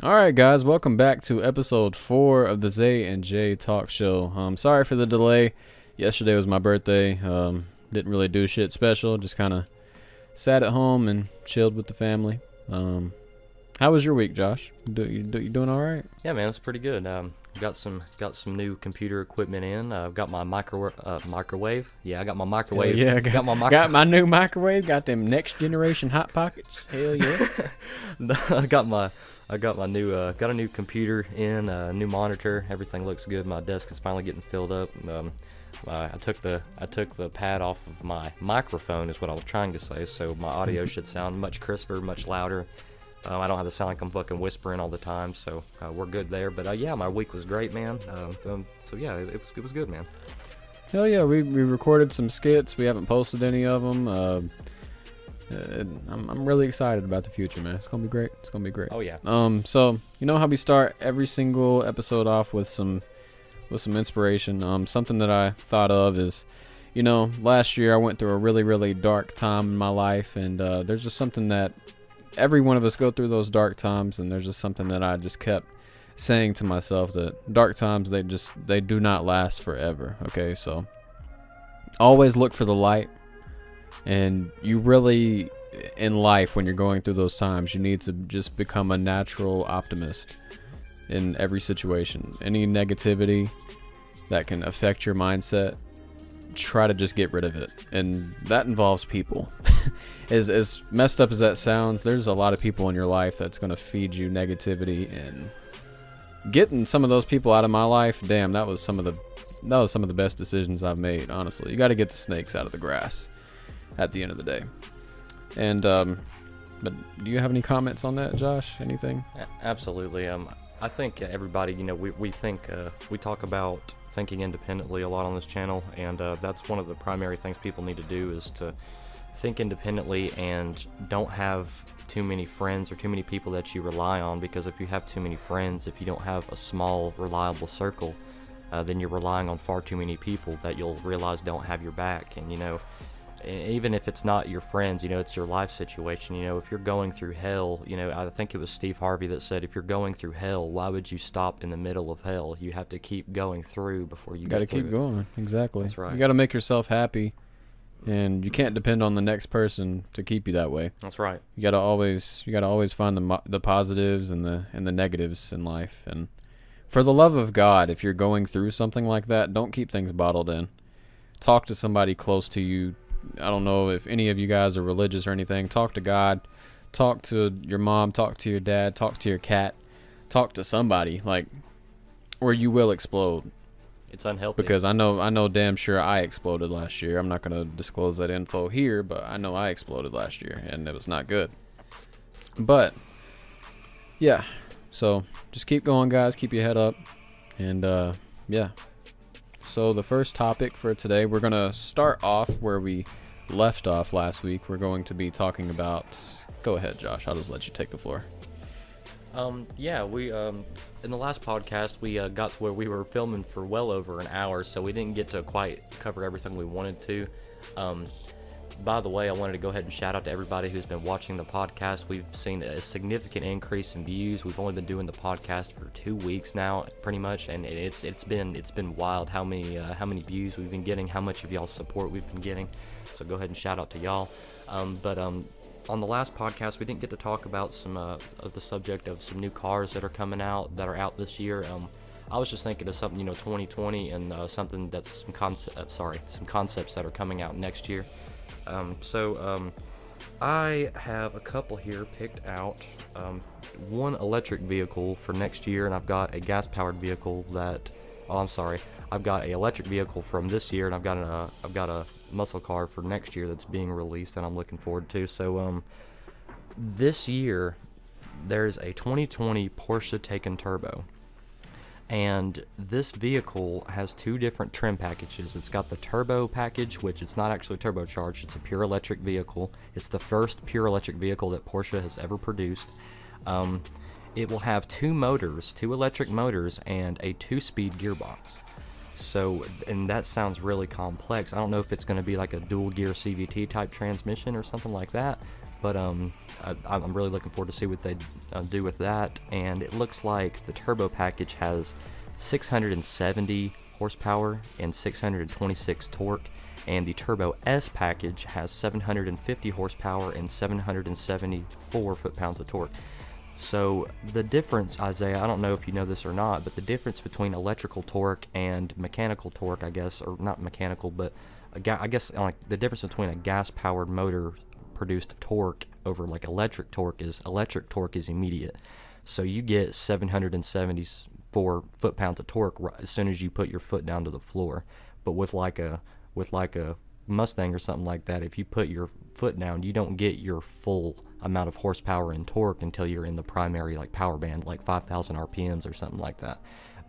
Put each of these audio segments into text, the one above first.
All right, guys, welcome back to episode 4 of the Zay and Jay Talk Show. Sorry for the delay. Yesterday was my birthday. Didn't really do shit special. Just kind of sat at home and chilled with the family. How was your week, Josh? You doing all right? Yeah, man, it's pretty good. Got some new computer equipment in. I've got my microwave. Yeah, I got my microwave. Yeah, got my new microwave. Got them next generation hot pockets. Hell yeah. I got a new computer in, a new monitor. Everything looks good. My desk is finally getting filled up. I took the pad off of my microphone, is what I was trying to say. So my audio should sound much crisper, much louder. I don't have to sound like I'm fucking whispering all the time, so we're good there. But yeah, my week was great, man. So yeah, it was good, man. Hell yeah, we recorded some skits. We haven't posted any of them. I'm really excited about the future, man. It's gonna be great. It's gonna be great. Oh yeah. So you know how we start every single episode off with some inspiration. Something that I thought of is, last year I went through a really, really dark time in my life, and there's just something that every one of us go through those dark times, and there's just something that I just kept saying to myself, that dark times, they do not last forever. Okay, so always look for the light. And you really, in life, when you're going through those times, you need to just become a natural optimist in every situation. Any negativity that can affect your mindset, try to just get rid of it. And that involves people. As messed up as that sounds, there's a lot of people in your life that's going to feed you negativity, and getting some of those people out of my life, damn, that was some of the best decisions I've made, honestly. You got to get the snakes out of the grass at the end of the day. And but do you have any comments on that, Josh? Anything? Absolutely. I think everybody, we think we talk about thinking independently a lot on this channel, and that's one of the primary things people need to do, is to think independently and don't have too many friends or too many people that you rely on. Because if you have too many friends, if you don't have a small reliable circle, then you're relying on far too many people that you'll realize don't have your back. And even if it's not your friends, it's your life situation. If you're going through hell, I think it was Steve Harvey that said, if you're going through hell, why would you stop in the middle of hell? You have to keep going through before you got to keep going. Exactly. That's right. You got to make yourself happy, and you can't depend on the next person to keep you that way. That's right. You got to always find the positives and the negatives in life. And for the love of God, if you're going through something like that, don't keep things bottled in. Talk to somebody close to you. I don't know if any of you guys are religious or anything. Talk to God. Talk to your mom. Talk to your dad. Talk to your cat. Talk to somebody, or you will explode. It's unhealthy. Because I know damn sure I exploded last year. I'm not going to disclose that info here, but I know I exploded last year, and it was not good. But yeah, so just keep going, guys. Keep your head up. And yeah. So the first topic for today, we're going to start off where we left off last week. We're going to be talking about... Go ahead, Josh. I'll just let you take the floor. Yeah, we in the last podcast, we got to where we were filming for well over an hour, so we didn't get to quite cover everything we wanted to. By the way, I wanted to go ahead and shout out to everybody who's been watching the podcast. We've seen a significant increase in views. We've only been doing the podcast for 2 weeks now, pretty much, and it's been wild how many views we've been getting, how much of y'all's support we've been getting. So go ahead and shout out to y'all. But on the last podcast, we didn't get to talk about some of the subject of some new cars that are coming out, that are out this year. I was just thinking of something, 2020, and something that's some concepts that are coming out next year. I have a couple here picked out. One electric vehicle for next year, and I've got a gas-powered vehicle I've got a electric vehicle from this year, and I've got a muscle car for next year that's being released, and I'm looking forward to. So, this year, there's a 2020 Porsche Taycan Turbo. And this vehicle has 2 different trim packages. It's got the turbo package, which it's not actually turbocharged. It's a pure electric vehicle. It's the first pure electric vehicle that Porsche has ever produced. It will have 2 electric motors, and a 2-speed gearbox. So, and that sounds really complex. I don't know if it's going to be like a dual gear CVT type transmission or something like that. but I'm really looking forward to see what they do with that. And it looks like the turbo package has 670 horsepower and 626 torque, and the Turbo S package has 750 horsepower and 774 foot-pounds of torque. So the difference, Isaiah, I don't know if you know this or not, but the difference between electrical torque and mechanical torque, I guess, or not mechanical, but I guess like the difference between a gas-powered motor produced torque over like electric torque is immediate. So you get 774 foot-pounds of torque as soon as you put your foot down to the floor. But with like a Mustang or something like that, if you put your foot down, you don't get your full amount of horsepower and torque until you're in the primary like power band, like 5,000 RPMs or something like that.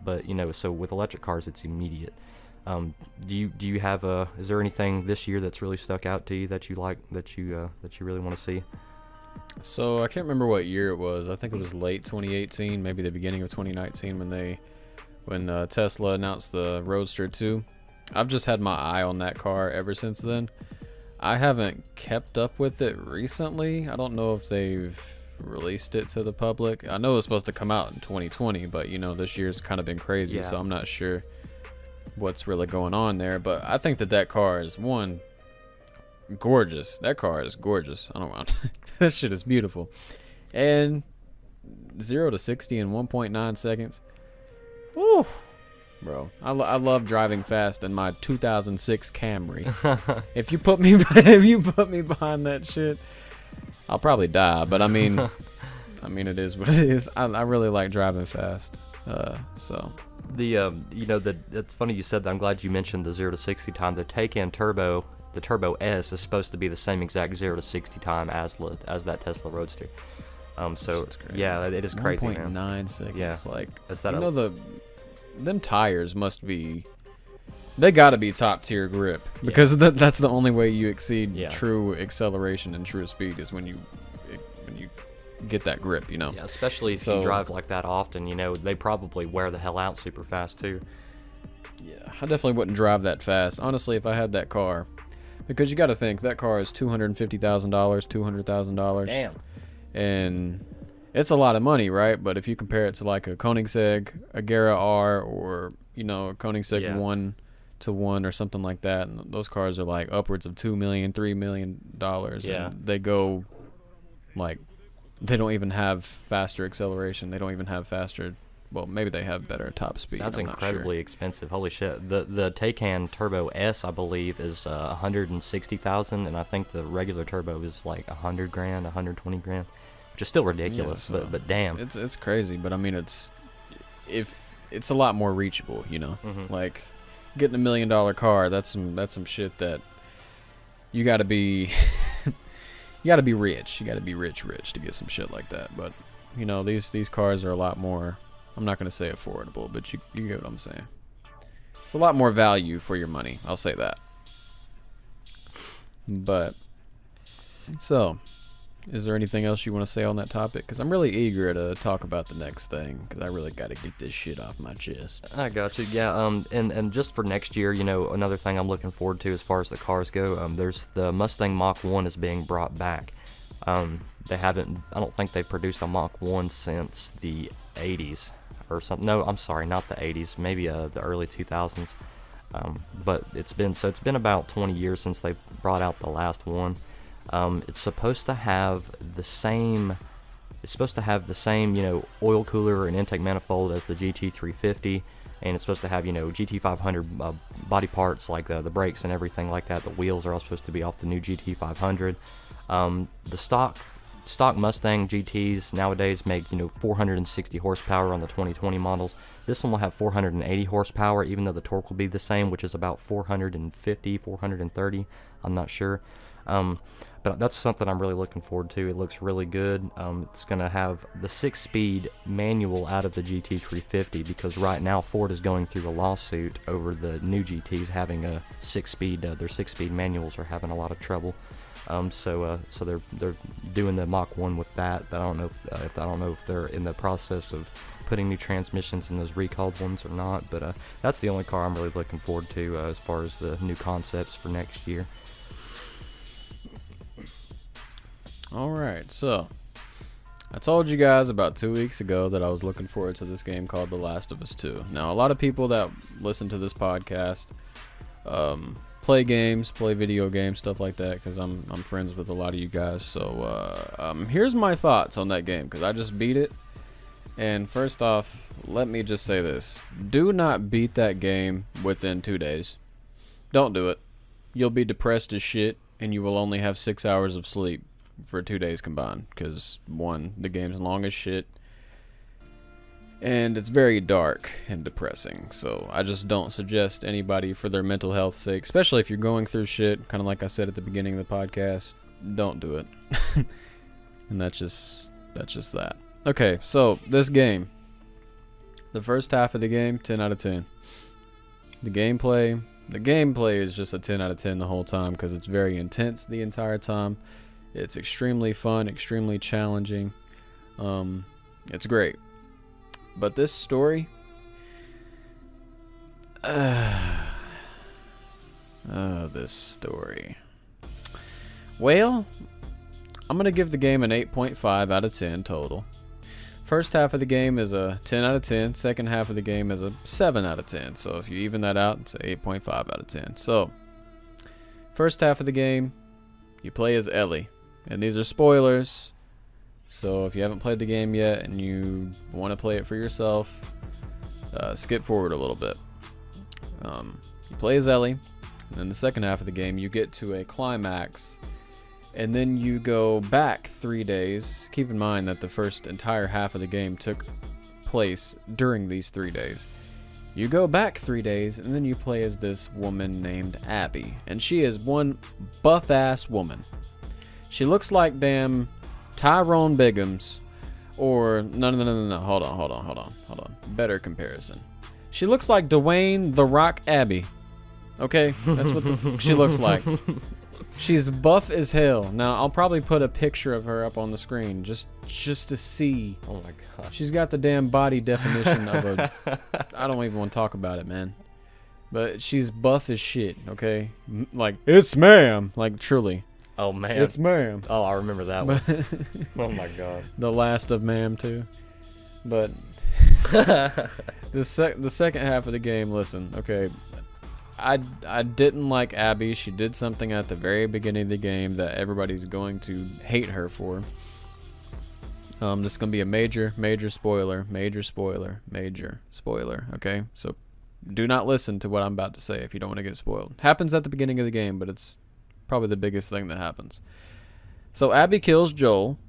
But so with electric cars, it's immediate. Do you have is there anything this year that's really stuck out to you that you like, that you really want to see? So I can't remember what year it was. I think it was late 2018, maybe the beginning of 2019 when Tesla announced the Roadster 2. I've just had my eye on that car ever since then. I haven't kept up with it recently. I don't know if they've released it to the public. I know it's supposed to come out in 2020, but this year's kind of been crazy, so I'm not sure what's really going on there. But I think that car is gorgeous. That car is gorgeous. I don't want that shit is beautiful. And 0 to 60 in 1.9 seconds. Woo. Bro, I love driving fast in my 2006 Camry. If you put me behind that shit, I'll probably die. But I mean, it is what it is. I really like driving fast. So it's funny you said that. I'm glad you mentioned the 0 to 60 time. The Taycan Turbo, the Turbo S, is supposed to be the same exact 0 to 60 time as that Tesla Roadster. So yeah, it is crazy, 1.9 seconds. Yeah, like is that them tires must be, they gotta be top tier grip, because that's the only way you exceed true acceleration and true speed is when you get that grip, Yeah, especially if you drive like that often, they probably wear the hell out super fast too. Yeah, I definitely wouldn't drive that fast, honestly, if I had that car, because you gotta think that car is $250,000, $200,000. Damn. And it's a lot of money, right? But if you compare it to like a Koenigsegg, a Agera R, or a Koenigsegg 1-to-1 or something like that, and those cars are like upwards of $2 million, $3 million. Yeah. And they go like, they don't even have faster acceleration. They don't even have faster. Well, maybe they have better top speed. That's I'm incredibly expensive. Holy shit! The Taycan Turbo S, I believe, is $160,000, and I think the regular turbo is like $100,000, $120,000. Which is still ridiculous, but damn, it's crazy. But I mean, it's a lot more reachable, Mm-hmm. Like getting $1 million car. That's some shit that you got to be rich. You got to be rich to get some shit like that. But these cars are a lot more. I'm not gonna say affordable, but you get what I'm saying. It's a lot more value for your money. I'll say that. But so. Is there anything else you want to say on that topic? Because I'm really eager to talk about the next thing, because I really got to get this shit off my chest. I got you. Yeah. And just for next year, another thing I'm looking forward to as far as the cars go. There's the Mustang Mach 1 is being brought back. They haven't. I don't think they've produced a Mach 1 since the 80s or something. No, I'm sorry, not the 80s. Maybe the early 2000s. But it's been about 20 years since they brought out the last one. It's supposed to have the same, oil cooler and intake manifold as the GT350, and it's supposed to have, GT500 body parts like the brakes and everything like that. The wheels are all supposed to be off the new GT500. The stock Mustang GTs nowadays make 460 horsepower on the 2020 models. This one will have 480 horsepower, even though the torque will be the same, which is about 450, 430. I'm not sure. But that's something I'm really looking forward to. It looks really good. It's going to have the 6-speed manual out of the GT350, because right now Ford is going through a lawsuit over the new GTs having a 6-speed. Their 6-speed manuals are having a lot of trouble. So they're doing the Mach 1 with that. I don't know if they're in the process of putting new transmissions in those recalled ones or not. But that's the only car I'm really looking forward to as far as the new concepts for next year. Alright, so I told you guys about 2 weeks ago that I was looking forward to this game called The Last of Us 2. Now, a lot of people that listen to this podcast play games, play video games, stuff like that, because I'm friends with a lot of you guys. So here's my thoughts on that game, because I just beat it. And first off, let me just say this. Do not beat that game within 2 days. Don't do it. You'll be depressed as shit, and you will only have 6 hours of sleep for 2 days combined. Because, one, the game's long as shit, and it's very dark and depressing. So I just don't suggest anybody, for their mental health sake, especially if you're going through shit, kind of like I said at the beginning of the podcast, don't do it. And that's just that. Okay, so this game, the first half of the game, 10 out of 10. The gameplay is just a 10 out of 10 the whole time, because it's very intense the entire time. It's extremely fun, extremely challenging. It's great. But this story, this story. Well, I'm going to give the game an 8.5 out of 10 total. First half of the game is a 10 out of 10. Second half of the game is a 7 out of 10. So if you even that out, it's an 8.5 out of 10. So, first half of the game, you play as Ellie. And these are spoilers. So if you haven't played the game yet and you want to play it for yourself, skip forward a little bit. You play as Ellie. And in the second half of the game, you get to a climax. And then you go back 3 days. Keep in mind that the first entire half of the game took place during these 3 days. You go back 3 days, and then you play as this woman named Abby. And she is one buff-ass woman. She looks like damn Tyrone Biggums. Or, no. Hold on. Better comparison. She looks like Dwayne "The Rock" Abbey. Okay? That's what she looks like. She's buff as hell. Now, I'll probably put a picture of her up on the screen just to see. Oh my god. She's got the damn body definition of a... I don't even want to talk about it, man. But she's buff as shit, okay? Like, it's ma'am. Like, truly. Oh, man. It's ma'am. Oh, I remember that one. Oh my god. The last of ma'am, too. But the second half of the game, listen, okay... I didn't like Abby. She did something at the very beginning of the game that everybody's going to hate her for. This is going to be a major spoiler. Okay? So do not listen to what I'm about to say if you don't want to get spoiled. Happens at the beginning of the game, but it's probably the biggest thing that happens. So Abby kills Joel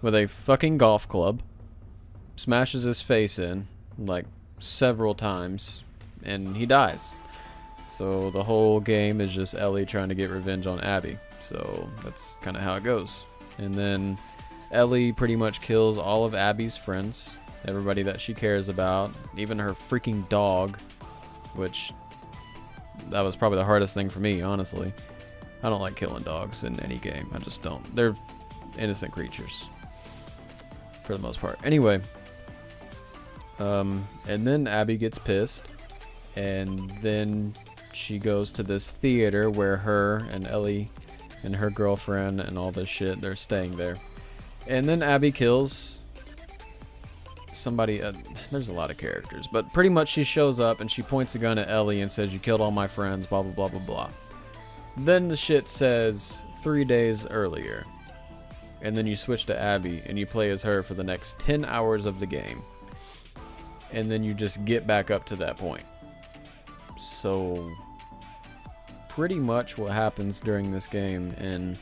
with a fucking golf club. Smashes his face in, like, several times. And he dies. So the whole game is just Ellie trying to get revenge on Abby. So that's kind of how it goes. And then Ellie pretty much kills all of Abby's friends, everybody that she cares about, even her freaking dog, which that was probably the hardest thing for me, honestly. I don't like killing dogs in any game. I just don't. They're innocent creatures for the most part. Anyway, and then Abby gets pissed, and then she goes to this theater where her and Ellie and her girlfriend and all this shit, they're staying there. And then Abby kills somebody. There's a lot of characters, but pretty much she shows up and she points a gun at Ellie and says, "You killed all my friends, blah, blah, blah, blah, blah." Then the shit says 3 days earlier. And then you switch to Abby and you play as her for the next 10 hours of the game. And then you just get back up to that point. So pretty much what happens during this game, and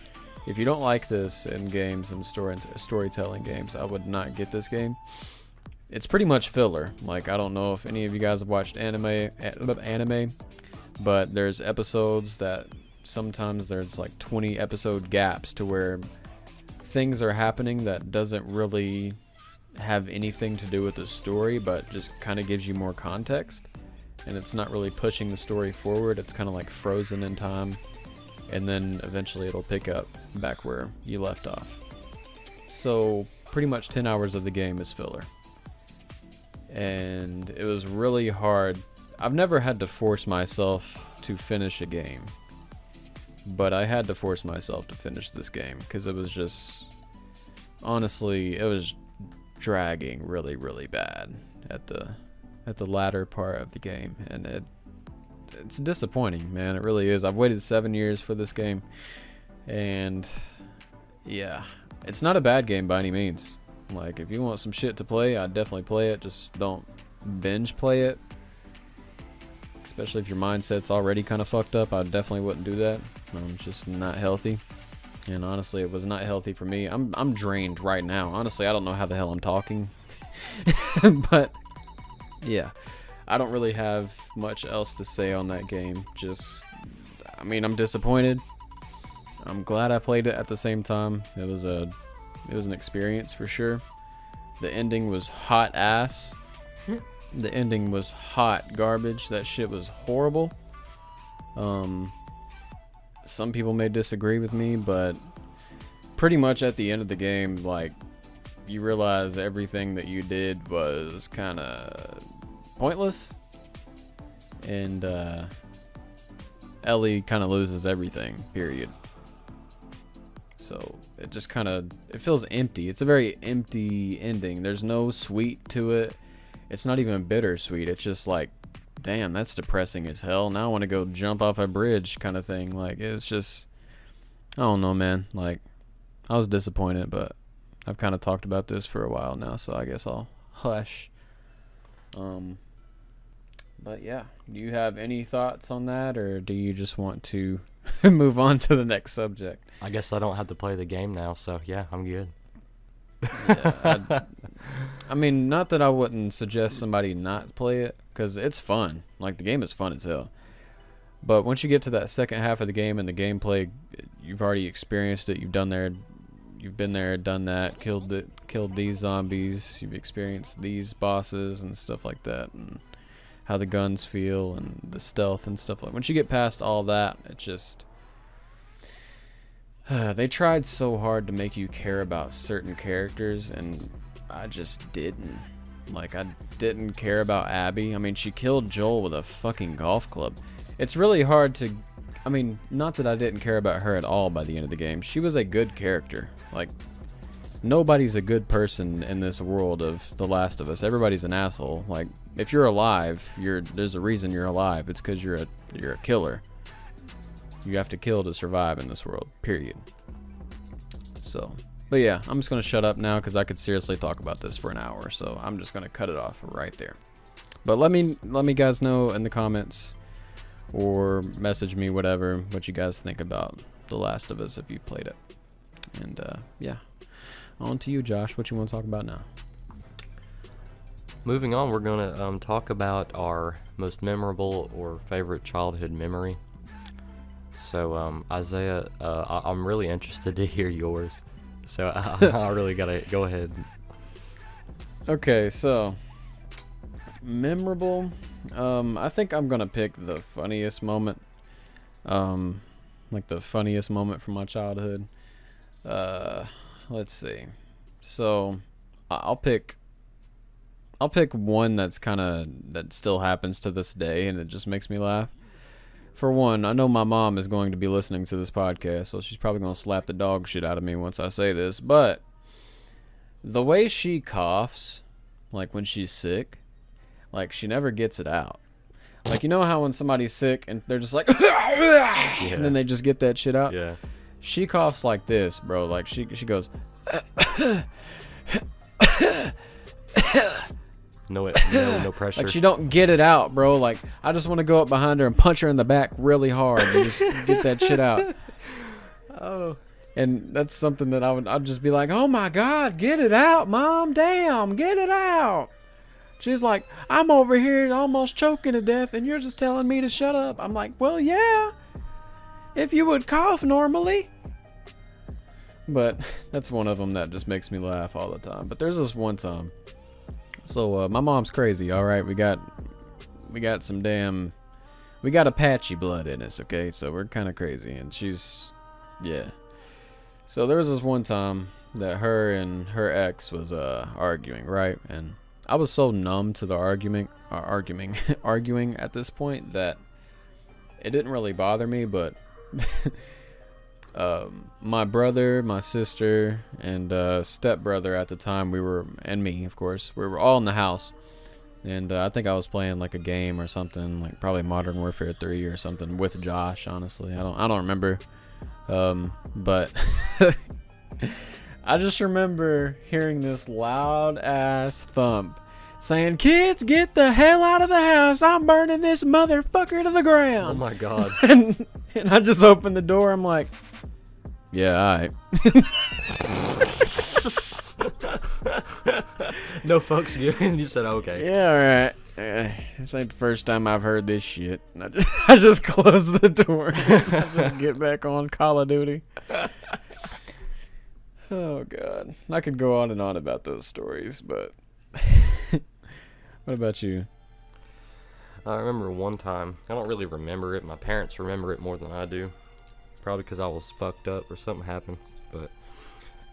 if you don't like this in games and storytelling games, I would not get this game. It's pretty much filler. Like, I don't know if any of you guys have watched anime, but there's episodes that sometimes there's like 20 episode gaps to where things are happening that doesn't really have anything to do with the story, but just kind of gives you more context. And it's not really pushing the story forward. It's kind of like frozen in time. And then eventually it'll pick up back where you left off. So pretty much 10 hours of the game is filler. And it was really hard. I've never had to force myself to finish a game. but I had to force myself to finish this game because it was just, honestly, it was dragging really, really bad at the latter part of the game, and it's disappointing, man. It really is. I've waited 7 years for this game, and yeah, it's not a bad game by any means. Like, if you want some shit to play, I'd definitely play it. Just don't binge play it, especially if your mindset's already kind of fucked up. I definitely wouldn't do that. It's just not healthy, and honestly, it was not healthy for me. I'm drained right now. Honestly, I don't know how the hell I'm talking, but yeah, I don't really have much else to say on that game. Just, I mean, I'm disappointed. I'm glad I played it at the same time. It was an experience for sure. The ending was hot ass. The ending was hot garbage. That shit was horrible. Some people may disagree with me, but pretty much at the end of the game, like, you realize everything that you did was kind of pointless, and Ellie kind of loses everything, period. So it just kind of, it feels empty. It's a very empty ending. There's no sweet to it. It's not even bittersweet. It's just like, damn, that's depressing as hell. Now I want to go jump off a bridge kind of thing. Like, it's just, I don't know, man. Like, I was disappointed, but I've kind of talked about this for a while now, so I guess I'll hush. But yeah, do you have any thoughts on that, or do you just want to move on to the next subject? I guess I don't have to play the game now, so yeah, I'm good. Yeah, I mean, not that I wouldn't suggest somebody not play it, because it's fun. Like, the game is fun as hell. But once you get to that second half of the game and the gameplay, you've already experienced it. You've been there, done that, killed these zombies. You've experienced these bosses and stuff like that, and how the guns feel and the stealth and stuff like. Once you get past all that, it just they tried so hard to make you care about certain characters, and I just didn't. Like, I didn't care about Abby. I mean, she killed Joel with a fucking golf club. It's really hard to, I mean, not that I didn't care about her at all by the end of the game. She was a good character. Like, nobody's a good person in this world of The Last of Us. Everybody's an asshole. Like, if you're alive, there's a reason you're alive. It's because you're a killer. You have to kill to survive in this world, period. So, but yeah, I'm just going to shut up now because I could seriously talk about this for an hour. So I'm just going to cut it off right there. But let me guys know in the comments or message me, whatever, what you guys think about The Last of Us if you've played it. And yeah, on to you, Josh. What you want to talk about now? Moving on, we're going to talk about our most memorable or favorite childhood memory. So, Isaiah, I'm really interested to hear yours. So, I really got to go ahead. Okay, so, memorable. I think I'm going to pick the funniest moment. Like the funniest moment from my childhood. Let's see. So, I'll pick one that still happens to this day, and it just makes me laugh. For one, I know my mom is going to be listening to this podcast, so she's probably going to slap the dog shit out of me once I say this, but the way she coughs, like when she's sick, like she never gets it out. Like, you know how when somebody's sick and they're just like, yeah, and then they just get that shit out? Yeah. She coughs like this, bro. Like, she goes, No pressure. like, she don't get it out, bro. Like, I just want to go up behind her and punch her in the back really hard and just get that shit out. Oh. And that's something that I'd just be like, oh my God, get it out, Mom. Damn, get it out. She's like, I'm over here almost choking to death and you're just telling me to shut up. I'm like, well, yeah, if you would cough normally. But that's one of them that just makes me laugh all the time. But there's this one time. So my mom's crazy, all right? We got Apache blood in us, okay? So we're kind of crazy, and she's, yeah. So there was this one time that her and her ex was arguing, right? And I was so numb to the arguing at this point that it didn't really bother me. But my brother, my sister, and stepbrother at the time, and me, of course, we were all in the house. And I think I was playing like a game or something, like probably Modern Warfare 3 or something with Josh. Honestly, I don't remember. But I just remember hearing this loud ass thump, saying, "Kids, get the hell out of the house! I'm burning this motherfucker to the ground!" Oh my god! and I just opened the door. I'm like, "Yeah, all right." No fucks given. You said okay. Yeah, all right. This ain't the first time I've heard this shit. And I just close the door. I just get back on Call of Duty. Oh god, I could go on and on about those stories, but what about you? I remember one time. I don't really remember it. My parents remember it more than I do. Probably because I was fucked up or something happened. But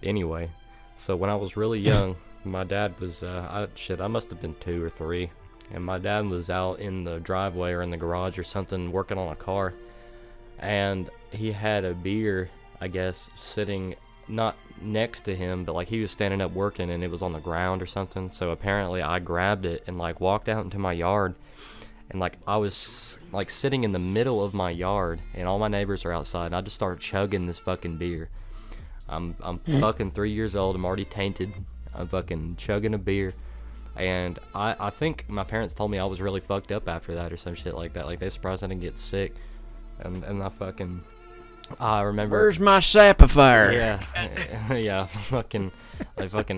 anyway, so when I was really young, my dad was I must have been 2 or 3, and my dad was out in the driveway or in the garage or something working on a car, and he had a beer, I guess, sitting not next to him, but like he was standing up working and it was on the ground or something. So apparently I grabbed it and like walked out into my yard, and like I was like sitting in the middle of my yard and all my neighbors are outside, and I just started chugging this fucking beer. I'm fucking 3 years old. I'm already tainted. I'm fucking chugging a beer. And I think my parents told me I was really fucked up after that or some shit like that. Like, they surprised I didn't get sick. And I remember... Where's my sapphire? Yeah. Yeah. My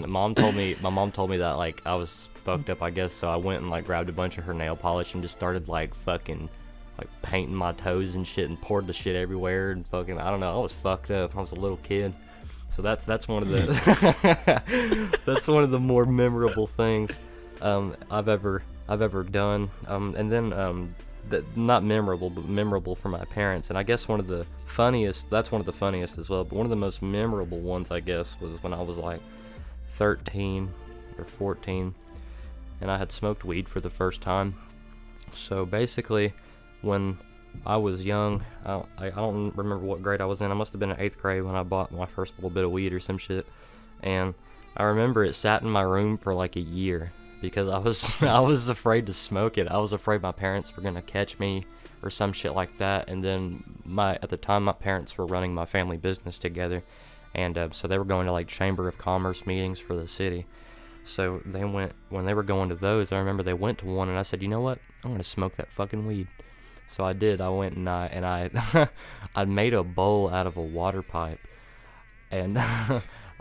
mom told me that, like, I was fucked up, I guess. So I went and, like, grabbed a bunch of her nail polish and just started, like, fucking... like painting my toes and shit and poured the shit everywhere and fucking, I don't know, I was fucked up. I was a little kid. So that's one of the that's one of the more memorable things I've ever done. And then not memorable, but memorable for my parents. And I guess one of the funniest as well, but one of the most memorable ones, I guess, was when I was like 13 or 14 and I had smoked weed for the first time. So basically, when I was young, I don't remember what grade I was in. I must have been in 8th grade when I bought my first little bit of weed or some shit. And I remember it sat in my room for like a year because I was afraid to smoke it. I was afraid my parents were going to catch me or some shit like that. And then at the time, my parents were running my family business together. And so they were going to like Chamber of Commerce meetings for the city. So when they were going to those, I remember they went to one and I said, "You know what? I'm going to smoke that fucking weed." So I did. I went and I I made a bowl out of a water pipe, and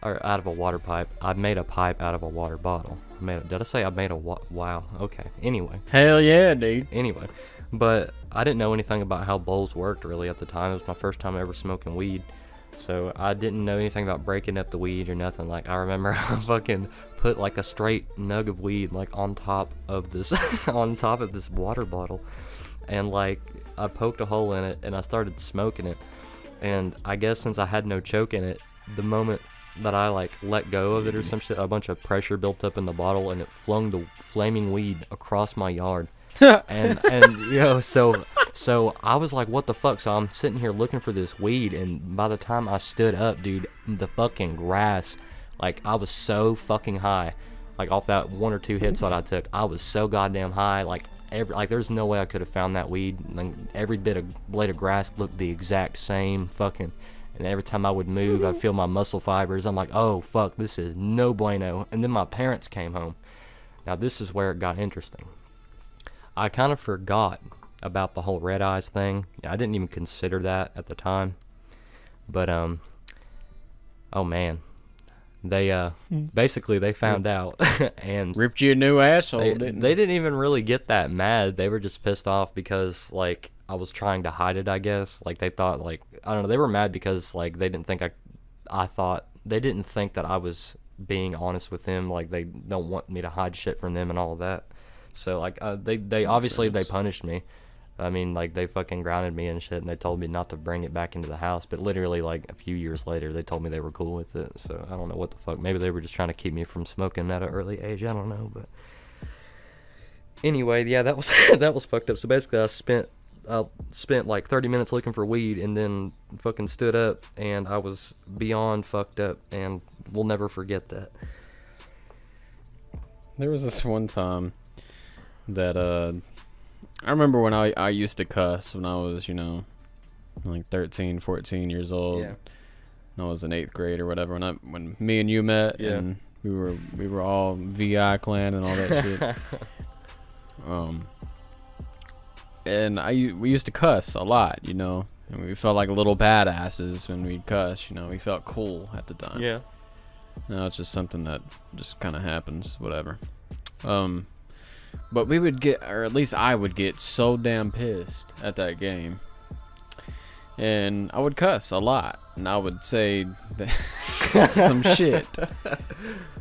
or out of a water pipe. I made a pipe out of a water bottle. Did I say I made a wow? Okay. Anyway. Hell yeah, dude. Anyway, but I didn't know anything about how bowls worked really at the time. It was my first time ever smoking weed, so I didn't know anything about breaking up the weed or nothing. Like, I remember I fucking put like a straight nug of weed like on top of this water bottle. And like I poked a hole in it and I started smoking it, and I guess since I had no choke in it, the moment that I like let go of it or some shit, a bunch of pressure built up in the bottle and it flung the flaming weed across my yard. and you know, so I was like, what the fuck? So I'm sitting here looking for this weed, and by the time I stood up, dude, the fucking grass, like I was so fucking high, like off that 1 or 2 hits that I took, I was so goddamn high, like there's no way I could have found that weed. Like, every blade of grass looked the exact same fucking, and every time I would move, I'd feel my muscle fibers. I'm like, oh fuck, this is no bueno. And then my parents came home. Now this is where it got interesting. I kind of forgot about the whole red eyes thing. I didn't even consider that at the time. But oh man. They basically they found out and ripped you a new asshole, didn't they? They didn't even really get that mad. They were just pissed off because like I was trying to hide it, I guess. Like, they thought, like, I don't know, they were mad because like they didn't think they didn't think that I was being honest with them. Like, they don't want me to hide shit from them and all of that. So like they obviously they punished me. I mean, like, they fucking grounded me and shit, and they told me not to bring it back into the house. But literally, like, a few years later, they told me they were cool with it. So I don't know what the fuck. Maybe they were just trying to keep me from smoking at an early age. I don't know. But anyway, yeah, that was that was fucked up. So basically, I spent I spent like 30 minutes looking for weed and then fucking stood up and I was beyond fucked up and we'll never forget that. There was this one time that I remember when I used to cuss when I was, like 13, 14 years old. Yeah. I was in 8th grade or whatever when me and you met. Yeah. And we were all VI clan and all that shit. And we used to cuss a lot, and we felt like little badasses when we'd cuss. We felt cool at the time. Yeah. Now it's just something that just kind of happens, whatever. But we would get, or at least I would get, so damn pissed at that game, and I would cuss a lot, and I would say some shit.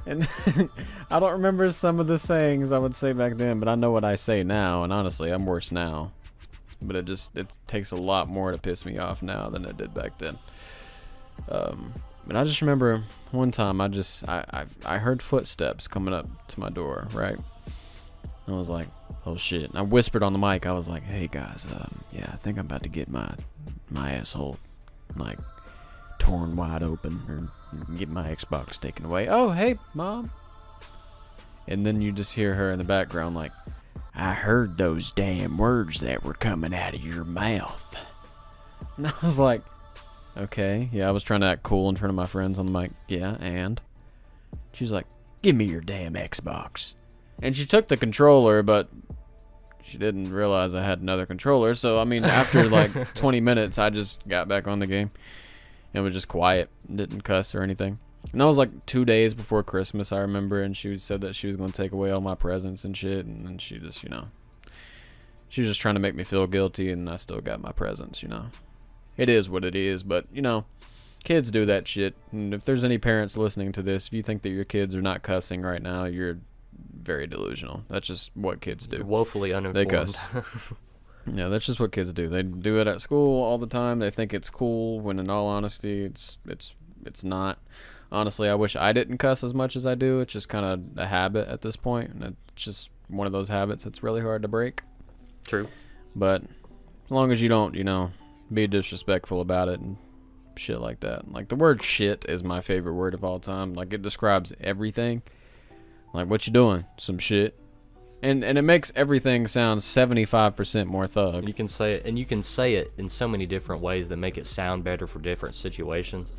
And I don't remember some of the sayings I would say back then, but I know what I say now, and honestly, I'm worse now. But it takes a lot more to piss me off now than it did back then. But I just remember one time I heard footsteps coming up to my door, right? I was like, oh shit. And I whispered on the mic. I was like, hey guys, yeah, I think I'm about to get my asshole like torn wide open or get my Xbox taken away. Oh, hey, Mom. And then you just hear her in the background like, I heard those damn words that were coming out of your mouth. And I was like, okay, yeah, I was trying to act cool in front of my friends on the mic. Yeah, and she's like, give me your damn Xbox. And she took the controller, but she didn't realize I had another controller. So, I mean, after like 20 minutes, I just got back on the game. And was just quiet, didn't cuss or anything. And that was like 2 days before Christmas, I remember. And she said that she was going to take away all my presents and shit. And then she just, she was just trying to make me feel guilty. And I still got my presents, It is what it is. But, kids do that shit. And if there's any parents listening to this, if you think that your kids are not cussing right now, you're very delusional. That's just what kids do. You're woefully uninformed. They cuss. Yeah, that's just what kids do. They do it at school all the time. They think it's cool when in all honesty it's not. Honestly, I wish I didn't cuss as much as I do. It's just kind of a habit at this point, and it's just one of those habits that's really hard to break. True. But as long as you don't, be disrespectful about it and shit like that. Like the word shit is my favorite word of all time. Like it describes everything. Like what you doing? Some shit. And it makes everything sound 75% more thug. You can say it, and you can say it in so many different ways that make it sound better for different situations.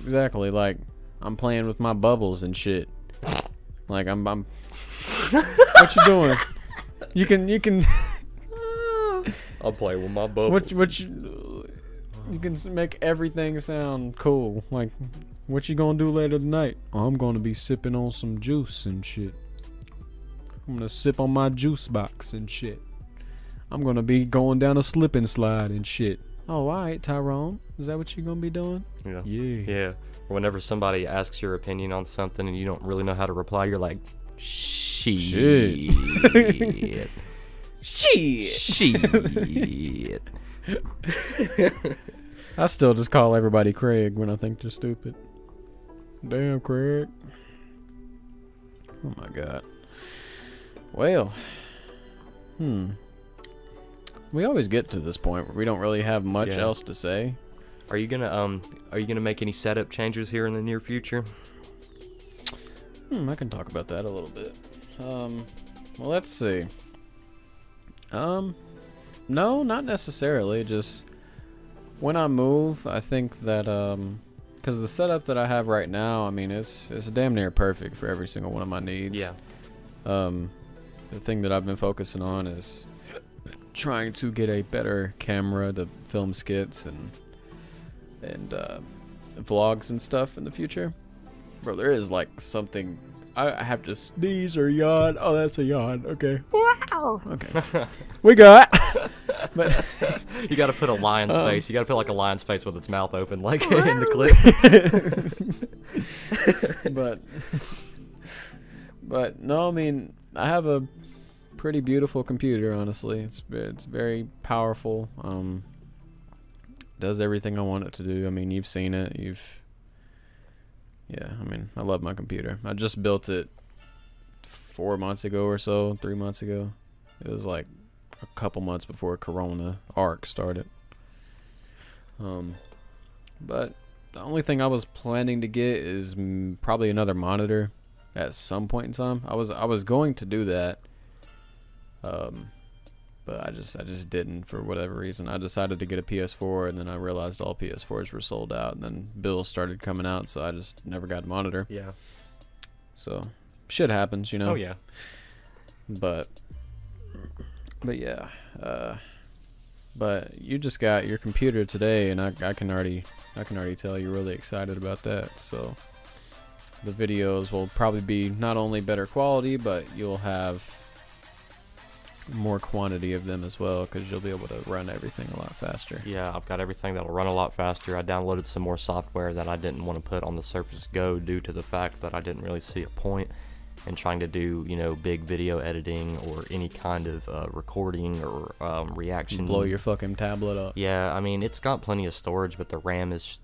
Exactly, like I'm playing with my bubbles and shit. Like I'm what you doing? You can I'll play with my bubbles. You can make everything sound cool. Like what you gonna do later tonight? Oh, I'm gonna be sipping on some juice and shit. I'm gonna sip on my juice box and shit. I'm gonna be going down a slip and slide and shit. Oh, alright, Tyrone. Is that what you're gonna be doing? Yeah. Yeah. Yeah. Or whenever somebody asks your opinion on something and you don't really know how to reply, you're like, shit. Shit. Shit. I still just call everybody Craig when I think they're stupid. Damn, Craig. Oh my god. Well, we always get to this point where we don't really have much else to say. Are you gonna make any setup changes here in the near future? I can talk about that a little bit. Well, let's see. No, not necessarily. Just when I move, I think that because the setup that I have right now, I mean, it's damn near perfect for every single one of my needs. Yeah. The thing that I've been focusing on is trying to get a better camera to film skits and vlogs and stuff in the future. Bro, there is like something. I have to sneeze or yawn. Oh, that's a yawn. Okay. Wow. Okay. We got. But you got to put a lion's face. You got to put like a lion's face with its mouth open, like in the clip. But no, I mean, I have a pretty beautiful computer. Honestly, it's very powerful. Does everything I want it to do. I mean, you've seen it. Yeah, I mean, I love my computer. I just built it 4 months ago or so, 3 months ago. It was like a couple months before Corona arc started. But the only thing I was planning to get is probably another monitor at some point in time. I was going to do that, but I just didn't for whatever reason. I decided to get a PS4, and then I realized all PS4s were sold out, and then bills started coming out, so I just never got a monitor. Yeah. So shit happens, you know. Oh yeah. But yeah. But you just got your computer today, and I can already tell you're really excited about that. So the videos will probably be not only better quality, but you'll have more quantity of them as well, because you'll be able to run everything a lot faster. Yeah, I've got everything that'll run a lot faster. I downloaded some more software that I didn't want to put on the Surface Go due to the fact that I didn't really see a point in trying to do, big video editing or any kind of recording or reaction. Blow your fucking tablet up. Yeah, I mean, it's got plenty of storage, but the RAM is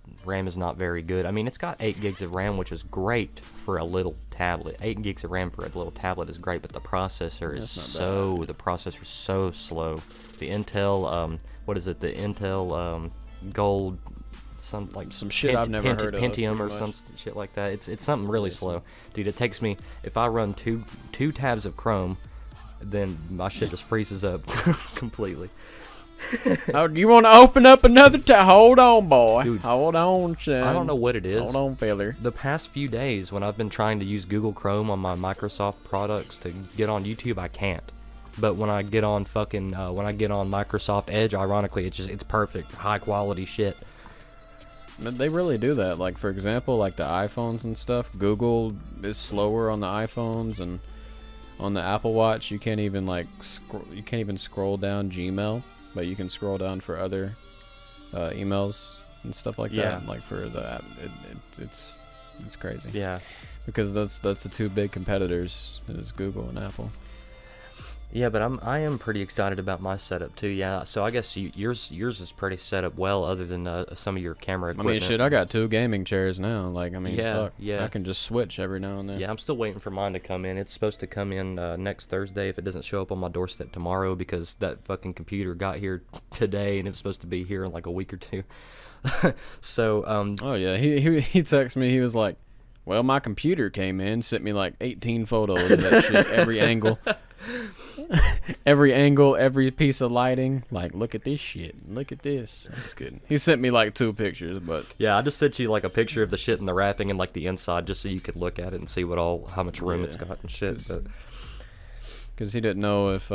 not very good. I mean, it's got 8 gigs of RAM, which is great for a little tablet. 8 gigs of RAM for a little tablet is great, but the processor is so slow. The Intel, what is it? The Intel Gold, some shit I've never heard of. Pentium or some shit like that. It's something really slow, dude. It takes me, if I run two tabs of Chrome, then my shit just freezes up completely. Oh, you want to open up another tab? Hold on, boy. Dude, hold on, son. I don't know what it is. Hold on, fella. The past few days, when I've been trying to use Google Chrome on my Microsoft products to get on YouTube, I can't. But when I get on Microsoft Edge, ironically, it's perfect, high quality shit. They really do that. Like, for example, like the iPhones and stuff, Google is slower on the iPhones, and on the Apple Watch you can't even scroll down Gmail, but you can scroll down for other emails and stuff like that. Like for the app, it's crazy. Yeah, because that's the two big competitors, is Google and Apple. Yeah, but I am pretty excited about my setup too. Yeah, so I guess yours is pretty set up well, other than some of your camera equipment. I mean, shit, I got 2 gaming chairs now. Like, I mean, yeah, fuck, yeah. I can just switch every now and then. Yeah, I'm still waiting for mine to come in. It's supposed to come in next Thursday if it doesn't show up on my doorstep tomorrow, because that fucking computer got here today and it was supposed to be here in like a week or 2. So oh yeah, he texted me. He was like, well, my computer came in, sent me like 18 photos of that shit, every angle. Every piece of lighting. Like, look at this shit. Look at this. I'm just kidding. He sent me like 2 pictures, but yeah, I just sent you like a picture of the shit and the wrapping and like the inside, just so you could look at it and see how much room it's got and shit. Because he didn't know if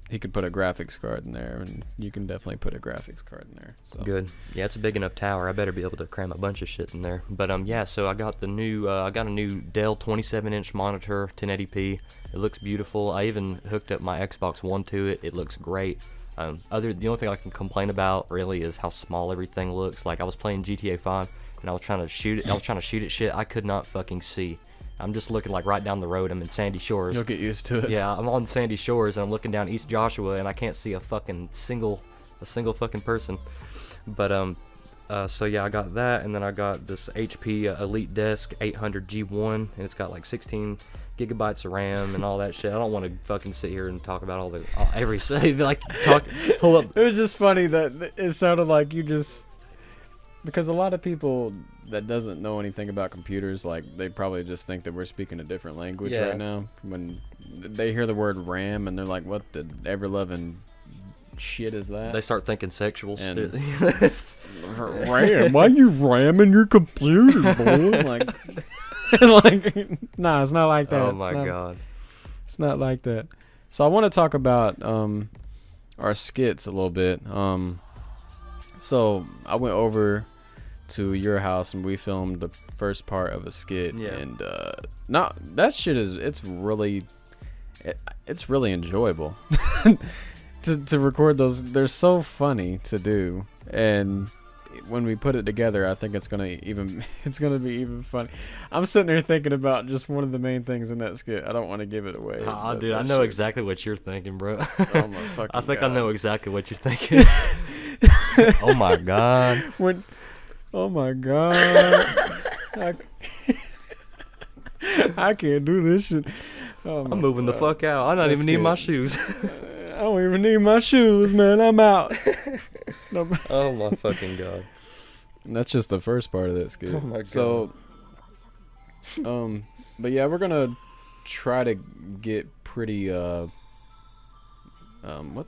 he could put a graphics card in there, and you can definitely put a graphics card in there. So. Good. Yeah, it's a big enough tower. I better be able to cram a bunch of shit in there. But yeah, so I got a new Dell 27-inch monitor, 1080p. It looks beautiful. I even hooked up my Xbox One to it. It looks great. The only thing I can complain about really is how small everything looks. Like, I was playing GTA 5 and I was trying to shoot it. Shit, I could not fucking see. I'm just looking like right down the road. I'm in Sandy Shores. You'll get used to it. Yeah, I'm on Sandy Shores and I'm looking down East Joshua and I can't see a single fucking person. But so yeah, I got that, and then I got this HP Elite Desk 800G1, and it's got like 16 gigabytes of RAM and all that shit. I don't want to fucking sit here and talk about all the every pull up. It was just funny that it sounded like you just, because a lot of people that doesn't know anything about computers, like, they probably just think that we're speaking a different language right now when they hear the word RAM, and they're like, what the ever loving shit is that? They start thinking sexual shit. RAM? Why you ramming your computer, boy? Nah, it's not like that. Oh my god, it's not like that. So I want to talk about our skits a little bit. So I went over to your house and we filmed the first part of a skit, and that shit it's really enjoyable. To record those, they're so funny to do, and when we put it together, I think it's gonna be even funny. I'm sitting there thinking about just one of the main things in that skit. I don't want to give it away. Dude, I know exactly what you're thinking, bro. Oh my fucking I think God. I know exactly what you're thinking. Oh my god. Oh my god. I can't do this shit. Oh, I'm moving the fuck out. I don't even need my shoes. don't even need my shoes, man. I'm out. No, Oh my fucking god. that's just the first part of that skit. Oh my god. So, but yeah, we're gonna try to get pretty. What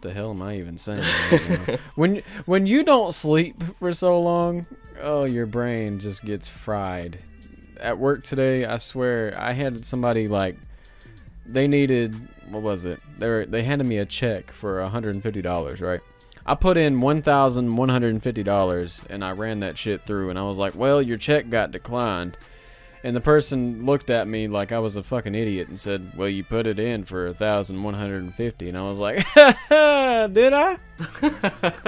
the hell am I even saying right now? When you don't sleep for so long, oh, your brain just gets fried. At work today, I swear, I had somebody like, they needed, what was it? They handed me a check for $150, right? I put in $1,150 and I ran that shit through, and I was like, well, your check got declined. And the person looked at me like I was a fucking idiot and said, well, you put it in for $1,150. And I was like, did I?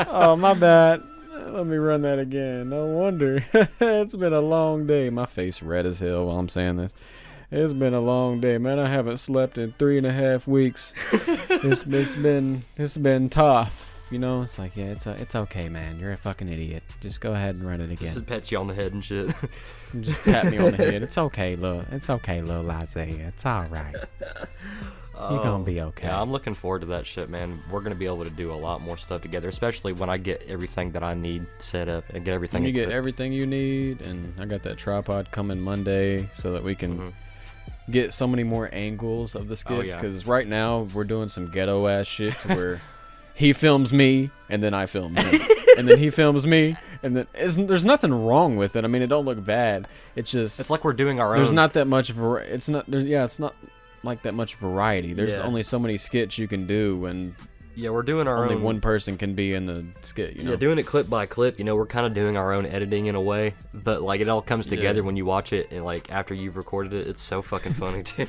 Oh, my bad. Let me run that again. No wonder. It's been a long day. My face red as hell while I'm saying this. It's been a long day, man. I haven't slept in 3.5 weeks. It's been tough. You know, it's like, yeah, it's okay, man. You're a fucking idiot. Just go ahead and run it again. Just pets you on the head and shit. Just pat me on the head. It's okay, little Isaiah. It's all right. You're gonna be okay. Yeah, I'm looking forward to that shit, man. We're gonna be able to do a lot more stuff together, especially when I get everything that I need set up and get everything. When you get everything you need, and I got that tripod coming Monday so that we can get so many more angles of the skits. Because right now we're doing some ghetto ass shit to where he films me and then I film him, and then he films me, and then there's nothing wrong with it. I mean, it don't look bad. It's just it's like we're doing our own. There's not that much. It's not like that much variety. There's only so many skits you can do, and we're doing our own. Only one person can be in the skit, you know. Yeah, doing it clip by clip. You know, we're kind of doing our own editing in a way, but like it all comes together when you watch it, and like after you've recorded it, it's so fucking funny too.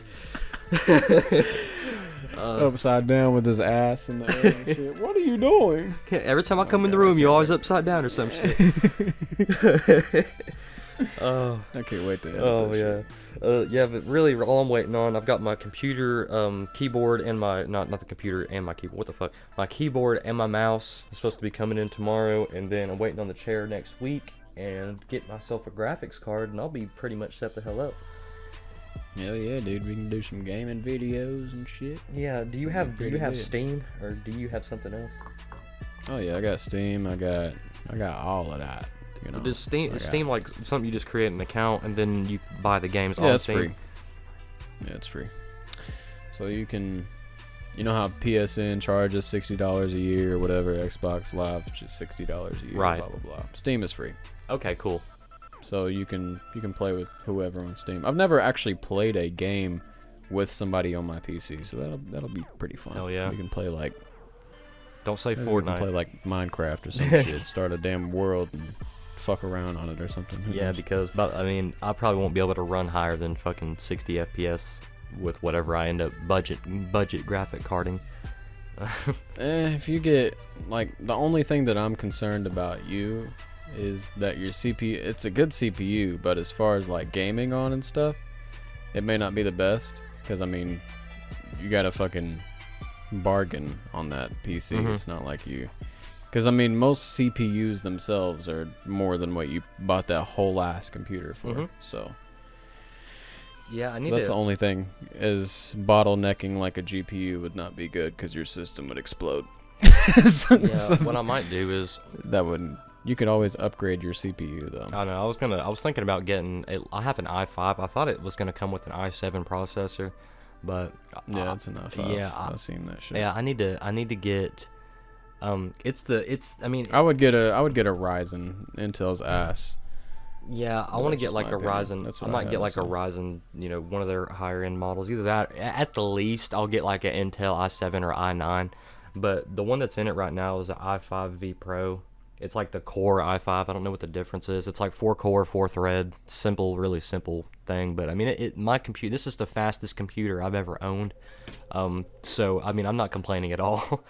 Upside down with his ass in the air and shit. What are you doing? Every time I come in the room, you're always upside down or some shit. Oh, I can't wait to edit shit. Yeah, but really, all I'm waiting on, I've got my computer, keyboard, and my not the computer and my keyboard. What the fuck? My keyboard and my mouse is supposed to be coming in tomorrow, and then I'm waiting on the chair next week, and get myself a graphics card, and I'll be pretty much set the hell up. Hell yeah, dude! We can do some gaming videos and shit. Yeah. Do you have Steam, or do you have something else? Oh yeah, I got Steam. I got all of that. You know, does Steam like something you just create an account and then you buy the games on Steam? It's free. Yeah, it's free. So you can, you know how PSN charges $60 a year or whatever, Xbox Live which is $60 a year, right? Blah blah blah. Steam is free. Okay, cool. So you can play with whoever on Steam. I've never actually played a game with somebody on my PC, so that'll be pretty fun. Hell yeah. We can play like. Don't say Fortnite. We can play like Minecraft or some shit. Start a damn world and fuck around on it or something. Who knows? Because I mean, I probably won't be able to run higher than fucking 60 FPS with whatever I end up budget graphic carding. If you get like, the only thing that I'm concerned about you is that your CPU, it's a good CPU, but as far as like gaming on and stuff, it may not be the best, because I mean, you gotta fucking bargain on that PC. It's not like you, because I mean, most CPUs themselves are more than what you bought that whole ass computer for. So yeah, that's the only thing, is bottlenecking like a GPU would not be good, because your system would explode. What I might do is you could always upgrade your CPU though. I know. I was thinking about getting. I have an i5. I thought it was gonna come with an i7 processor, but yeah, it's an i5. Yeah, I've seen that shit. Yeah, I need to get. I mean, I would get a Ryzen. Intel's ass. Yeah, I want to get like a Ryzen. I might get like a Ryzen. You know, one of their higher end models. Either that, at the least, I'll get like an Intel i7 or i9. But the one that's in it right now is an i5V Pro. It's like the Core i5. I don't know what the difference is. It's like 4-core, 4-thread, simple, really simple thing. But I mean, my computer. This is the fastest computer I've ever owned. So I mean, I'm not complaining at all.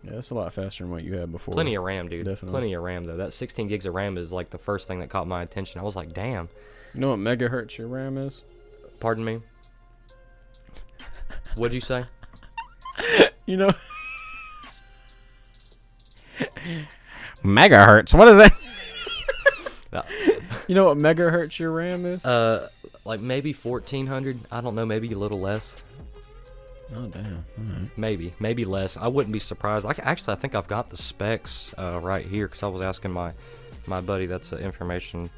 Yeah, it's a lot faster than what you had before. Plenty of RAM, dude. Definitely. Plenty of RAM though. That 16 gigs of RAM is like the first thing that caught my attention. I was like, damn. You know what megahertz your RAM is? Pardon me. What'd you say? You know. Megahertz. What is that? You know what megahertz your RAM is? Like maybe 1400. I don't know. Maybe a little less. Oh damn! All right. Maybe less. I wouldn't be surprised. I think I've got the specs right here because I was asking my buddy that's an information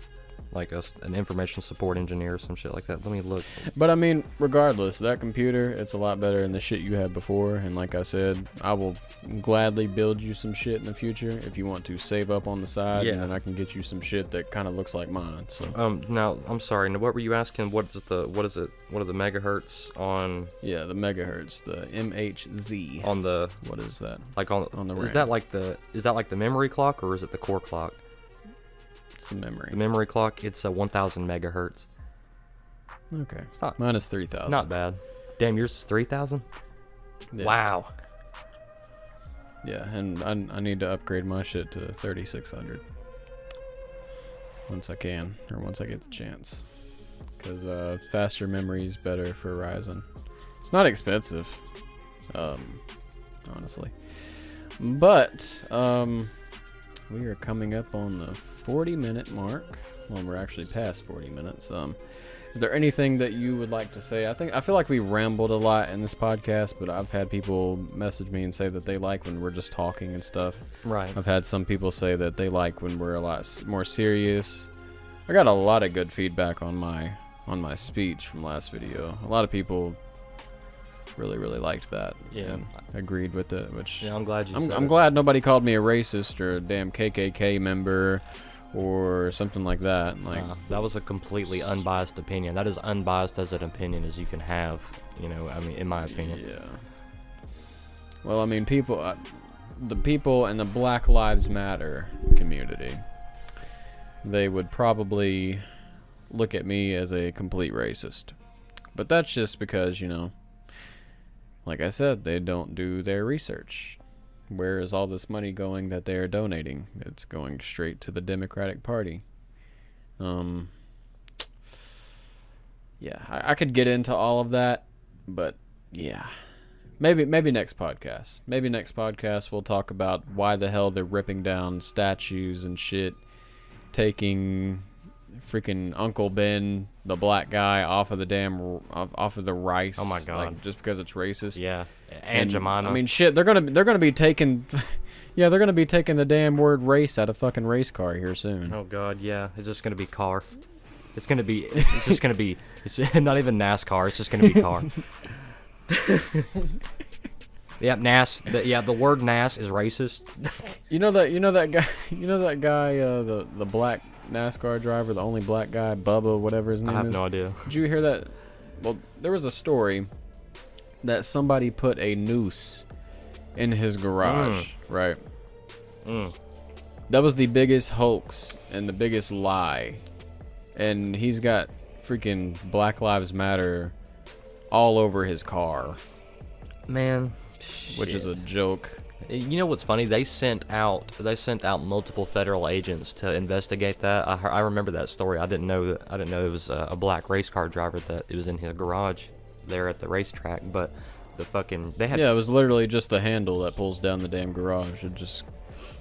support engineer or some shit like that. Let me look. But I mean, regardless, that computer, it's a lot better than the shit you had before. And like I said, I will gladly build you some shit in the future if you want to save up on the side. Yeah. And then I can get you some shit that kind of looks like mine. So. Now I'm sorry. Now, what were you asking? What is it? What are the megahertz on? Yeah, the megahertz, the MHz. On the What is that? like on the is RAM. that like the memory clock or is it the core clock? It's the memory. The memory clock. It's 1,000 megahertz. Okay. It's not Mine is 3,000. not bad. Damn, yours is 3,000. Yeah. Wow. Yeah, and I need to upgrade my shit to 3,600 once I can, or once I get the chance, because faster memory is better for Ryzen. It's not expensive, honestly, but we are coming up on the 40-minute mark. Well, we're actually past 40 minutes. Is there anything that you would like to say? I feel like we rambled a lot in this podcast, but I've had people message me and say that they like when we're just talking and stuff. Right. I've had some people say that they like when we're a lot more serious. I got a lot of good feedback on my speech from last video. A lot of people really liked that. Yeah. And agreed with it, which Yeah, I'm glad you. I'm glad nobody called me a racist or a damn KKK member or something like that. Like that was a completely unbiased opinion. That is unbiased as an opinion as you can have. You know, I mean, in my opinion. Yeah. Well, I mean, the people in the Black Lives Matter community, they would probably look at me as a complete racist. But that's just because, you know, like I said, they don't do their research. Where is all this money going that they are donating? It's going straight to the Democratic Party. Yeah, I could get into all of that, but yeah. Maybe next podcast. Maybe next podcast we'll talk about why the hell they're ripping down statues and shit, taking freaking Uncle Ben, the black guy, off of the rice. Oh my God. Like, just because it's racist. Yeah. And Jemima. I mean, shit. They're gonna be taking. Yeah, they're gonna be taking the damn word race out of fucking race car here soon. Oh God, yeah. It's just gonna be car. It's gonna be. It's just gonna be. It's not even NASCAR. It's just gonna be car. Yeah, the word NAS is racist. You know that guy. You know that guy. The black NASCAR driver, the only black guy, Bubba, whatever his name is. I have no idea. Did you hear that? Well, there was a story that somebody put a noose in his garage, right? That was the biggest hoax and the biggest lie. And he's got freaking Black Lives Matter all over his car. Man, which is a joke. You know what's funny? They sent out multiple federal agents to investigate that. I remember that story. I didn't know it was a black race car driver that it was in his garage there at the racetrack. But it was literally just the handle that pulls down the damn garage.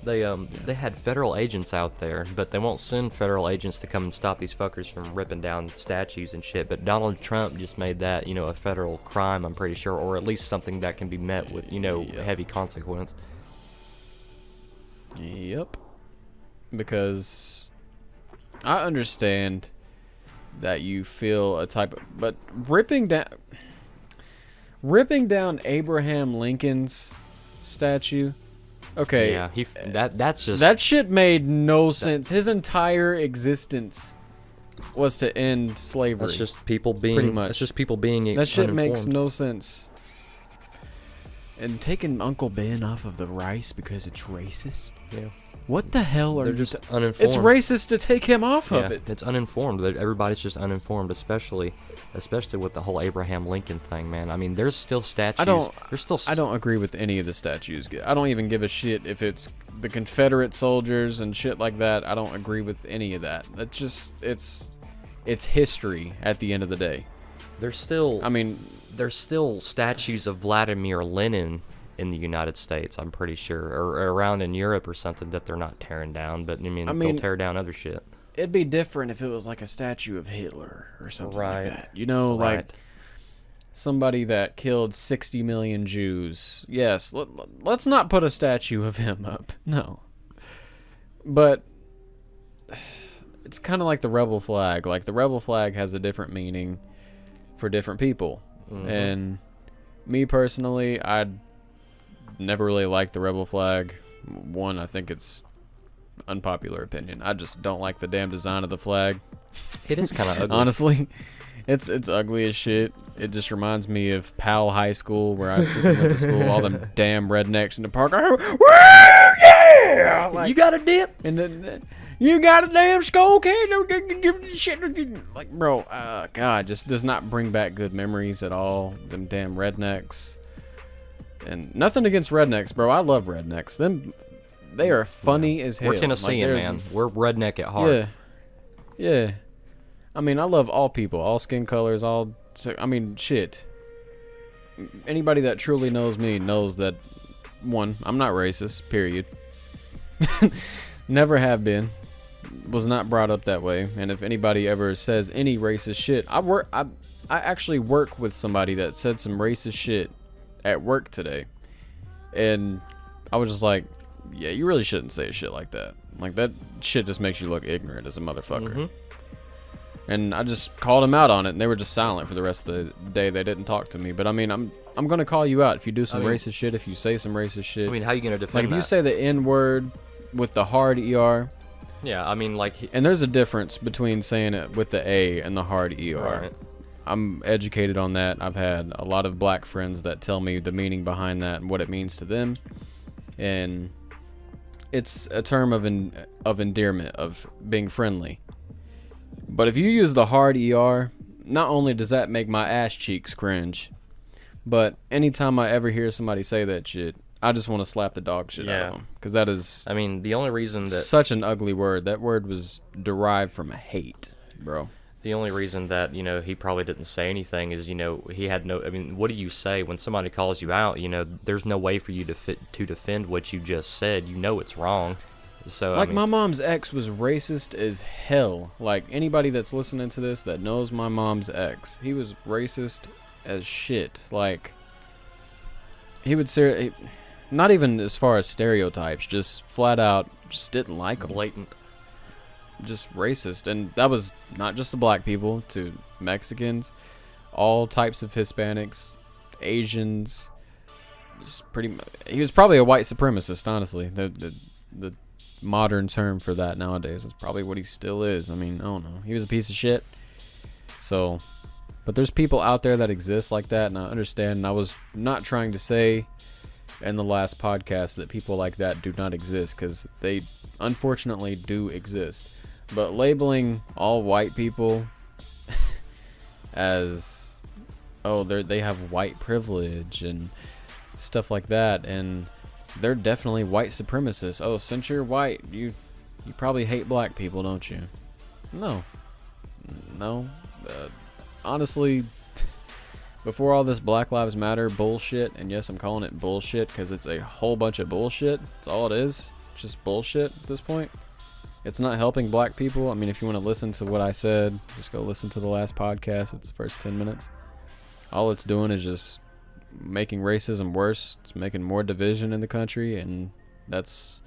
They had federal agents out there, but they won't send federal agents to come and stop these fuckers from ripping down statues and shit. But Donald Trump just made that, you know, a federal crime, I'm pretty sure, or at least something that can be met with, you know, heavy consequence. Yep. Because I understand that you feel a type of, but ripping down Abraham Lincoln's statue. Okay. Yeah, that's just that shit made no sense. His entire existence was to end slavery. That's just people being pretty much. That's just people being that shit uninformed. Makes no sense. And taking Uncle Ben off of the rice because it's racist. Yeah. What the hell are They're you? just uninformed. It's racist to take him off of it. It's uninformed. Everybody's just uninformed, especially with the whole Abraham Lincoln thing, man. I mean, there's still statues. I don't agree with any of the statues. I don't even give a shit if it's the Confederate soldiers and shit like that. I don't agree with any of that. That's just it's history at the end of the day. There's still statues of Vladimir Lenin in the United States, I'm pretty sure, or around in Europe or something that they're not tearing down. But I mean they'll tear down other shit. It'd be different if it was like a statue of Hitler or something like that. You know, right. like somebody that killed 60 million Jews. Yes, let's not put a statue of him up. No. But it's kind of like the rebel flag. Like, the rebel flag has a different meaning for different people. Mm-hmm. And me personally, I never really liked the rebel flag. One, I think it's unpopular opinion. I just don't like the damn design of the flag. It is kind of ugly. Honestly, it's ugly as shit. It just reminds me of Powell High School, where I went to school. All them damn rednecks in the park. Yeah! Like, you got a dip? And then you got a damn skull can. Shit. Like, bro, God, just does not bring back good memories at all. Them damn rednecks. And nothing against rednecks, bro. I love rednecks. They are funny as hell. We're Tennessean, man. We're redneck at heart. Yeah. Yeah. I mean, I love all people, all skin colors, all... I mean, shit. Anybody that truly knows me knows that, one, I'm not racist, period. Never have been. Was not brought up that way. And if anybody ever says any racist shit, I actually work with somebody that said some racist shit at work today. And I was just like, yeah, you really shouldn't say shit like that. Like, that shit just makes you look ignorant as a motherfucker. Mm-hmm. And I just called them out on it, and they were just silent for the rest of the day. They didn't talk to me. But, I mean, I'm going to call you out if you do some racist shit, if you say some racist shit. I mean, how are you going to defend like, if that? you say the N-word with the hard ER. Yeah, I mean, like... And there's a difference between saying it with the A and the hard ER. Right. I'm educated on that. I've had a lot of black friends that tell me the meaning behind that and what it means to them. And it's a term of endearment, of being friendly. But if you use the hard ER, not only does that make my ass cheeks cringe, but anytime I ever hear somebody say that shit, I just want to slap the dog shit out of them. Because that is... I mean, the only reason that... such an ugly word. That word was derived from hate, bro. The only reason that, he probably didn't say anything is, he had no... I mean, what do you say when somebody calls you out? There's no way for you to defend what you just said. You know it's wrong. So, like, my mom's ex was racist as hell. Like, anybody that's listening to this that knows my mom's ex, he was racist as shit. Like, he would say... Not even as far as stereotypes, just flat out, just didn't like them. Blatant. Just racist. And that was not just to black people, to Mexicans, all types of Hispanics, Asians. Just he was probably a white supremacist, honestly. The modern term for that nowadays is probably what he still is. I mean, I don't know. He was a piece of shit. So, but there's people out there that exist like that, and I understand. And I was not trying to say in the last podcast that people like that do not exist, because they unfortunately do exist. But labeling all white people as, oh, they have white privilege and stuff like that, and they're definitely white supremacists. Oh, since you're white, you probably hate black people, don't you? No. Honestly, before all this Black Lives Matter bullshit, and yes, I'm calling it bullshit because it's a whole bunch of bullshit. That's all it is. It's just bullshit at this point. It's not helping black people. I mean, if you want to listen to what I said, just go listen to the last podcast. It's the first 10 minutes. All it's doing is just making racism worse. It's making more division in the country, and that's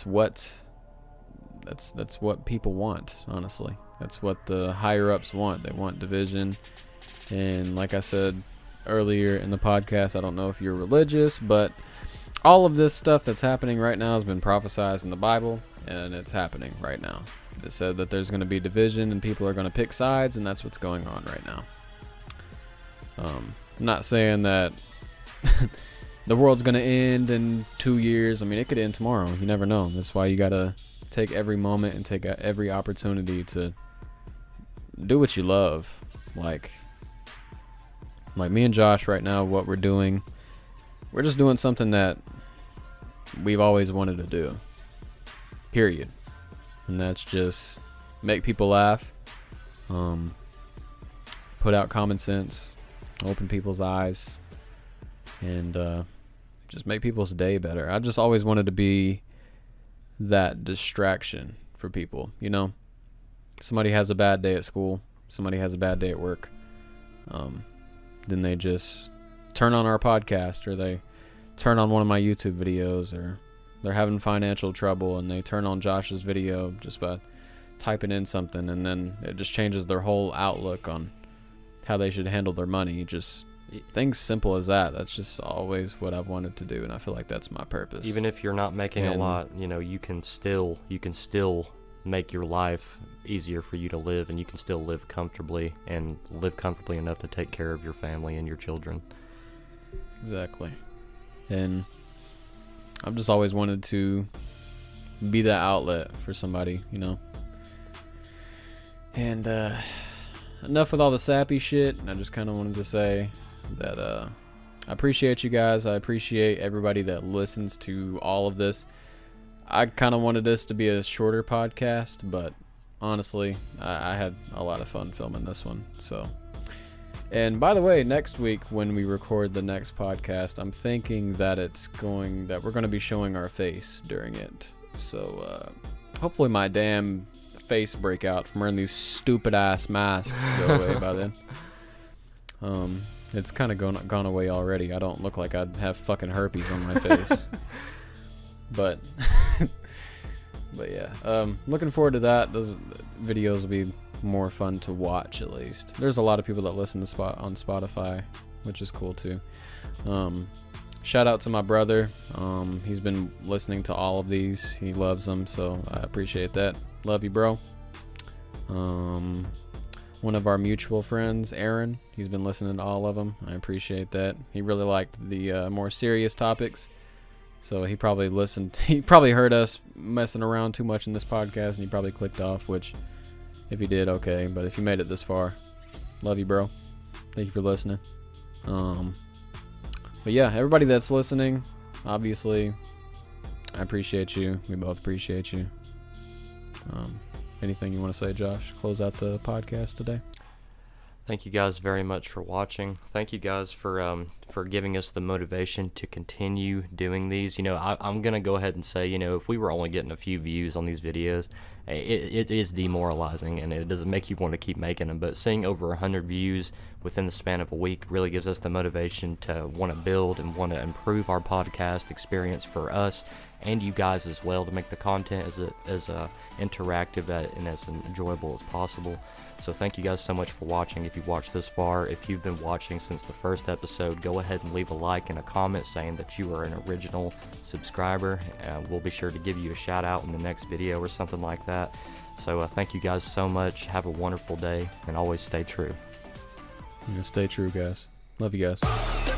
what people want, honestly. That's what the higher ups want. They want division. And like I said earlier in the podcast, I don't know if you're religious, but all of this stuff that's happening right now has been prophesied in the Bible, and it's happening right now. It said that there's going to be division and people are going to pick sides, and that's what's going on right now. I'm not saying that the world's going to end in 2 years. I mean, it could end tomorrow. You never know. That's why you got to take every moment and take every opportunity to do what you love. Like me and Josh right now, what we're doing, we're just doing something that we've always wanted to do. Period. And that's just make people laugh, put out common sense, open people's eyes, and just make people's day better. I just always wanted to be that distraction for people, Somebody has a bad day at school, somebody has a bad day at work. then they just turn on our podcast, or they turn on one of my YouTube videos, or they're having financial trouble and they turn on Josh's video just by typing in something, and then it just changes their whole outlook on how they should handle their money. Just things simple as that. That's just always what I've wanted to do, and I feel like that's my purpose. Even if you're not making a lot, you can still make your life easier for you to live, and you can still live comfortably enough to take care of your family and your children. Exactly. And I've just always wanted to be that outlet for somebody, And enough with all the sappy shit. I just kind of wanted to say that I appreciate you guys. I appreciate everybody that listens to all of this. I kind of wanted this to be a shorter podcast, but honestly, I had a lot of fun filming this one. So, and by the way, next week when we record the next podcast, I'm thinking that we're going to be showing our face during it. So hopefully my damn face breakout from wearing these stupid ass masks go away by then. It's kind of gone away already. I don't look like I'd have fucking herpes on my face. But yeah, looking forward to that. Those videos will be more fun to watch, at least. There's a lot of people that listen to on Spotify, which is cool too. Shout out to my brother. He's been listening to all of these. He loves them, so I appreciate that. Love you, bro. One of our mutual friends, Aaron, he's been listening to all of them. I appreciate that. He really liked the more serious topics, so he probably heard us messing around too much in this podcast, and he probably clicked off, which, if he did, okay. But if you made it this far, love you, bro. Thank you for listening. But yeah, everybody that's listening, obviously, I appreciate you. We both appreciate you. Anything you want to say, Josh? Close out the podcast today. Thank you guys very much for watching. Thank you guys for giving us the motivation to continue doing these. I'm gonna go ahead and say, if we were only getting a few views on these videos, it is demoralizing, and it doesn't make you want to keep making them. But seeing over 100 views within the span of a week really gives us the motivation to want to build and want to improve our podcast experience for us and you guys as well, to make the content as interactive and as enjoyable as possible. So thank you guys so much for watching. If you've watched this far, if you've been watching since the first episode, go ahead and leave a like and a comment saying that you are an original subscriber. We'll be sure to give you a shout out in the next video or something like that. So thank you guys so much. Have a wonderful day, and always stay true. Stay true, guys. Love you guys.